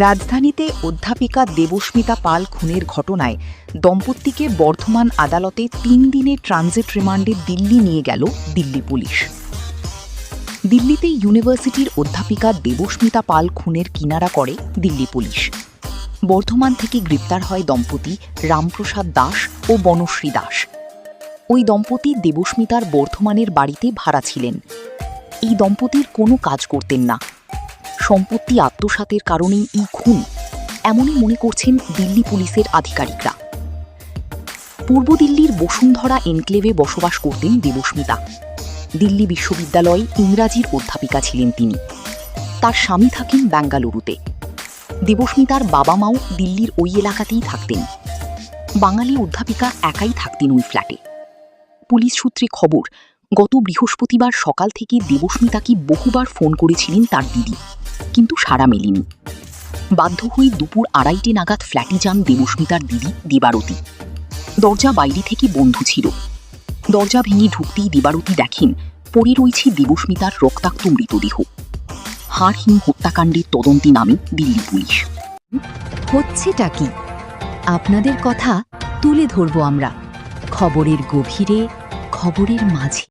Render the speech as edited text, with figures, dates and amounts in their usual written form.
রাজধানীতে অধ্যাপিকা দেবস্মিতা পাল খুনের ঘটনায় দম্পতিকে বর্ধমান আদালতে ৩ দিনের ট্রানজিট রিমান্ডে দিল্লি নিয়ে গেল দিল্লি পুলিশ। দিল্লিতে ইউনিভার্সিটির অধ্যাপিকা দেবস্মিতা পাল খুনের কিনারা করে দিল্লি পুলিশ। বর্ধমান থেকে গ্রেপ্তার হয় দম্পতি রামপ্রসাদ দাস ও বনশ্রী দাস। ওই দম্পতি দেবস্মিতার বর্ধমানের বাড়িতে ভাড়া ছিলেন। এই দম্পতির কোনো কাজ করতেন না। সম্পত্তি আত্মসাতের কারণেই এই খুন, এমনই মনে করছেন দিল্লি পুলিশের আধিকারিকরা। পূর্ব দিল্লির বসুন্ধরা এনক্লেভে বসবাস করতেন দেবস্মিতা। দিল্লি বিশ্ববিদ্যালয়ে ইংরাজির অধ্যাপিকা ছিলেন তিনি। তার স্বামী থাকেন বেঙ্গালুরুতে। দেবস্মিতার বাবা মাও দিল্লির ওই এলাকাতেই থাকতেন। বাঙালি অধ্যাপিকা একাই থাকতেন ওই ফ্ল্যাটে। পুলিশ সূত্রে খবর, গত বৃহস্পতিবার সকাল থেকে দেবস্মিতাকে বহুবার ফোন করেছিলেন তার দিদি, কিন্তু সাড়া মেলেনি। বাধ্য হয়ে দুপুর 2:30 নাগাদ ফ্ল্যাটে যান দেবস্মিতার দিদি দেবারতী। দরজা বাইরে থেকে বন্ধ ছিল। দরজা ভেঙে ঢুকতেই দেবারতী দেখেন পড়ে রয়েছে দেবস্মিতার রক্তাক্ত মৃতদেহ। হাড়হীন হত্যাকাণ্ডের তদন্তে নামে দিল্লি পুলিশ। হচ্ছেটা কি? আপনাদের কথা তুলে ধরব আমরা খবরের গভীরে, খবরের মাঝে।